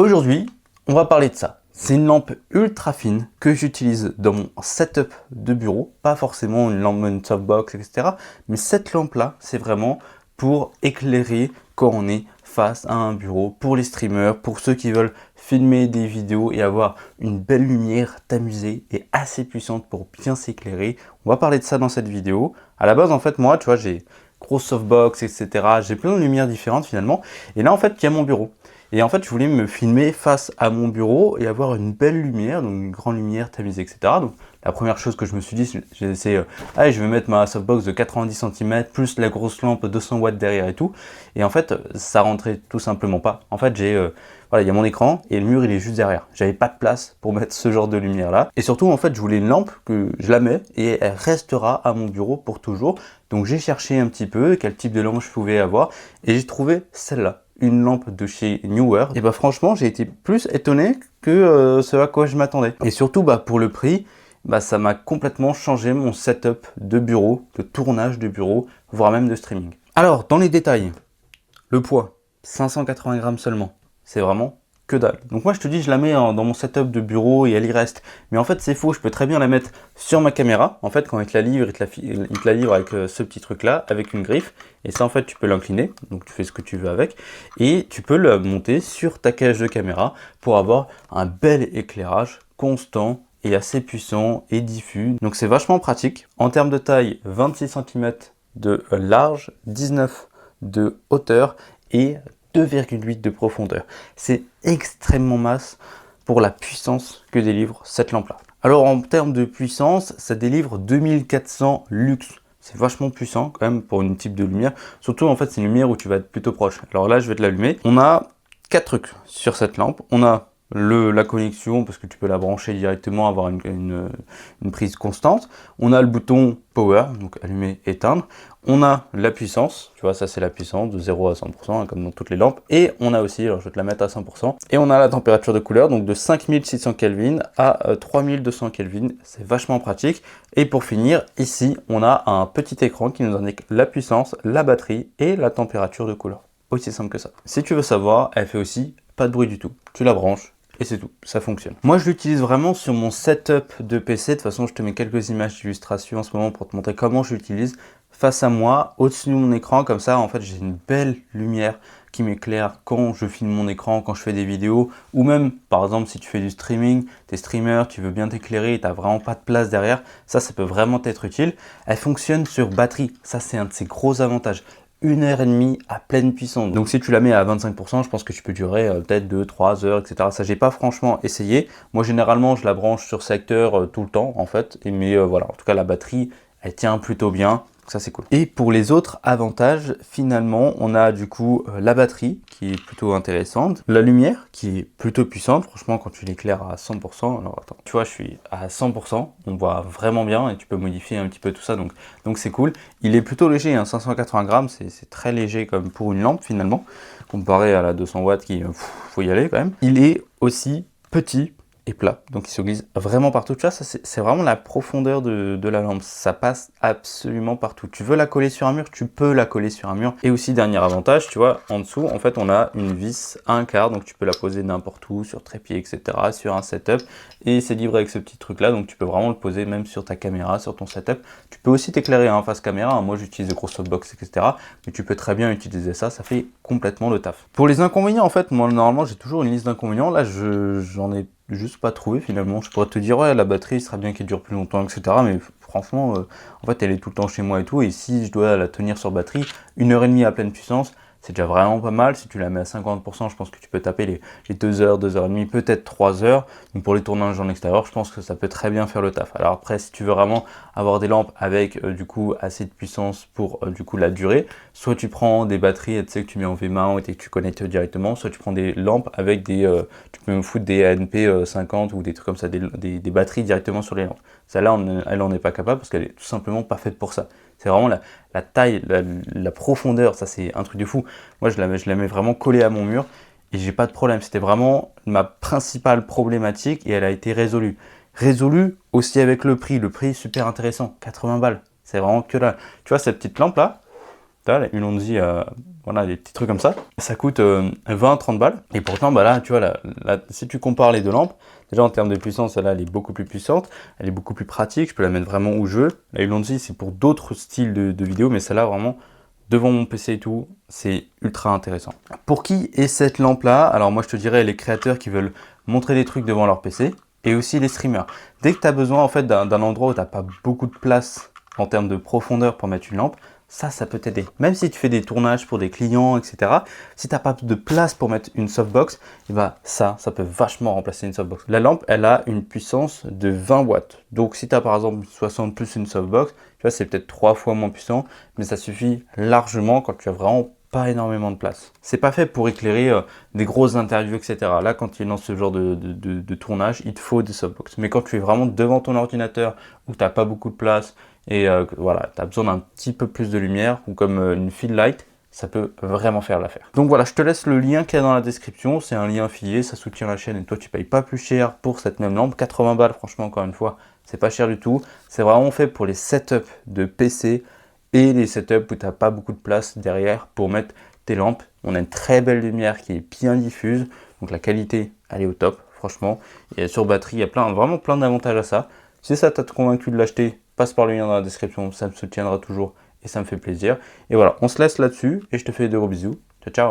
Aujourd'hui, on va parler de ça. C'est une lampe ultra fine que j'utilise dans mon setup de bureau, pas forcément une lampe, une softbox, etc. Mais cette lampe-là, c'est vraiment pour éclairer quand on est face à un bureau, pour les streamers, pour ceux qui veulent filmer des vidéos et avoir une belle lumière tamisée et assez puissante pour bien s'éclairer. On va parler de ça dans cette vidéo. À la base, en fait, moi, tu vois, j'ai grosse softbox, etc. J'ai plein de lumières différentes finalement. Et là, en fait, il y a mon bureau. Et en fait, je voulais me filmer face à mon bureau et avoir une belle lumière, donc une grande lumière tamisée, etc. Donc, la première chose que je me suis dit, c'est allez, je vais mettre ma softbox de 90 cm plus la grosse lampe 200 watts derrière et tout. Et en fait, ça rentrait tout simplement pas. En fait, voilà, il y a mon écran et le mur, il est juste derrière. J'avais pas de place pour mettre ce genre de lumière là. Et surtout, en fait, je voulais une lampe que je la mets et elle restera à mon bureau pour toujours. Donc, j'ai cherché un petit peu quel type de lampe je pouvais avoir et j'ai trouvé celle-là. Une lampe de chez Neewer. Et bah franchement, j'ai été plus étonné que ce à quoi je m'attendais. Et surtout, bah pour le prix, bah ça m'a complètement changé mon setup de bureau, de tournage de bureau, voire même de streaming. Alors, dans les détails, le poids, 580 grammes seulement. C'est vraiment que dalle. Donc moi je te dis, je la mets dans mon setup de bureau et elle y reste. Mais en fait c'est faux, je peux très bien la mettre sur ma caméra. En fait quand il te la livre, il te la livre avec ce petit truc là, avec une griffe. Et ça en fait tu peux l'incliner, donc tu fais ce que tu veux avec. Et tu peux le monter sur ta cage de caméra pour avoir un bel éclairage constant et assez puissant et diffus. Donc c'est vachement pratique. En termes de taille, 26 cm de large, 19 de hauteur et 2,8 de profondeur. C'est extrêmement masse pour la puissance que délivre cette lampe-là. Alors en termes de puissance, ça délivre 2400 lux. C'est vachement puissant quand même pour une type de lumière. Surtout en fait c'est une lumière où tu vas être plutôt proche. Alors là je vais te l'allumer. On a 4 trucs sur cette lampe. On a la connexion parce que tu peux la brancher directement, avoir une prise constante. On a le bouton power, donc allumer, éteindre. On a la puissance, tu vois, ça c'est la puissance de 0 à 100%, hein, comme dans toutes les lampes. Et on a aussi, alors je vais te la mettre à 100%, et on a la température de couleur, donc de 5600 Kelvin à 3200 Kelvin. C'est vachement pratique. Et pour finir, ici, on a un petit écran qui nous indique la puissance, la batterie et la température de couleur. Aussi simple que ça. Si tu veux savoir, elle fait aussi pas de bruit du tout. Tu la branches, et c'est tout, ça fonctionne. Moi je l'utilise vraiment sur mon setup de PC, de toute façon je te mets quelques images d'illustration en ce moment pour te montrer comment je l'utilise face à moi, au-dessus de mon écran, comme ça en fait j'ai une belle lumière qui m'éclaire quand je filme mon écran, quand je fais des vidéos, ou même par exemple si tu fais du streaming, t'es streamer, tu veux bien t'éclairer et t'as vraiment pas de place derrière, ça peut vraiment être utile. Elle fonctionne sur batterie, ça c'est un de ses gros avantages. 1h30 à pleine puissance. Donc si tu la mets à 25%, je pense que tu peux durer peut-être 2-3 heures, etc. Ça, j'ai pas franchement essayé. Moi, généralement, je la branche sur secteur tout le temps, en fait. Mais voilà, en tout cas, la batterie, elle tient plutôt bien. Ça, c'est cool. Et pour les autres avantages, finalement, on a du coup la batterie qui est plutôt intéressante, la lumière qui est plutôt puissante. Franchement, quand tu l'éclaires à 100%, alors attends, tu vois, je suis à 100%, on voit vraiment bien et tu peux modifier un petit peu tout ça, donc c'est cool. Il est plutôt léger, hein, 580 grammes, c'est très léger comme pour une lampe finalement, comparé à la 200 watts qui, faut y aller quand même. Il est aussi petit et plat, donc il se glisse vraiment partout. Tu vois, ça c'est vraiment la profondeur de la lampe, ça passe absolument partout. Tu veux la coller sur un mur, tu peux la coller sur un mur. Et aussi dernier avantage, tu vois, en dessous en fait on a une vis à un quart, donc tu peux la poser n'importe où, sur trépied, etc., sur un setup, et c'est livré avec ce petit truc là, donc tu peux vraiment le poser même sur ta caméra, sur ton setup. Tu peux aussi t'éclairer en face caméra, hein. Moi j'utilise des grosses softbox, etc., mais tu peux très bien utiliser ça, ça fait complètement le taf. Pour les inconvénients, en fait, moi normalement j'ai toujours une liste d'inconvénients, là j'en ai juste pas trouvé finalement. Je pourrais te dire ouais, la batterie serait bien qu'elle dure plus longtemps, etc., mais franchement en fait elle est tout le temps chez moi et tout, et si je dois la tenir sur batterie 1h30 à pleine puissance, c'est déjà vraiment pas mal. Si tu la mets à 50%, je pense que tu peux taper les 2 heures, 2h30, peut-être 3 heures. Donc pour les tournages en extérieur, je pense que ça peut très bien faire le taf. Alors après, si tu veux vraiment avoir des lampes avec du coup assez de puissance pour du coup la durée, soit tu prends des batteries, tu sais, que tu mets en V-mount et que tu connectes directement, soit tu prends des lampes avec tu peux me foutre des ANP 50 ou des trucs comme ça, des batteries directement sur les lampes. Celle-là, elle en est pas capable parce qu'elle est tout simplement pas faite pour ça. C'est vraiment la taille, la profondeur, ça c'est un truc de fou. Moi je la mets vraiment collée à mon mur et j'ai pas de problème. C'était vraiment ma principale problématique et elle a été résolue. Résolue aussi avec le prix super intéressant, 80 balles. C'est vraiment que là. Tu vois cette petite lampe là, là, une Ulanzi, voilà, des petits trucs comme ça coûte 20-30 balles. Et pourtant, bah là, tu vois, si tu compares les deux lampes, déjà en termes de puissance, celle-là, elle est beaucoup plus puissante, elle est beaucoup plus pratique, je peux la mettre vraiment où je veux. La Ulanzi, c'est pour d'autres styles de vidéos, mais celle-là, vraiment, devant mon PC et tout, c'est ultra intéressant. Pour qui est cette lampe-là? Alors moi, je te dirais les créateurs qui veulent montrer des trucs devant leur PC, et aussi les streamers. Dès que tu as besoin en fait d'un endroit où tu n'as pas beaucoup de place en termes de profondeur pour mettre une lampe, ça peut t'aider. Même si tu fais des tournages pour des clients, etc. Si tu n'as pas de place pour mettre une softbox, et bah ça peut vachement remplacer une softbox. La lampe, elle a une puissance de 20 watts. Donc si tu as par exemple 60 plus une softbox, tu vois, c'est peut-être 3 fois moins puissant, mais ça suffit largement quand tu as vraiment pas énormément de place. C'est pas fait pour éclairer des grosses interviews, etc. Là, quand tu es dans ce genre de tournage, il te faut des softbox. Mais quand tu es vraiment devant ton ordinateur, où tu n'as pas beaucoup de place, et voilà, tu as besoin d'un petit peu plus de lumière, ou comme une fill light, ça peut vraiment faire l'affaire. Donc voilà, je te laisse le lien qu'il y a dans la description. C'est un lien affilié, ça soutient la chaîne, et toi, tu payes pas plus cher pour cette même lampe. 80 balles, franchement, encore une fois, c'est pas cher du tout. C'est vraiment fait pour les setups de PC, et les setups où tu n'as pas beaucoup de place derrière pour mettre tes lampes. On a une très belle lumière qui est bien diffuse, donc la qualité elle est au top, franchement. Et sur batterie, il y a vraiment plein d'avantages à ça. Si ça t'a convaincu de l'acheter, passe par le lien dans la description, ça me soutiendra toujours et ça me fait plaisir. Et voilà, on se laisse là-dessus et je te fais de gros bisous. Ciao, ciao!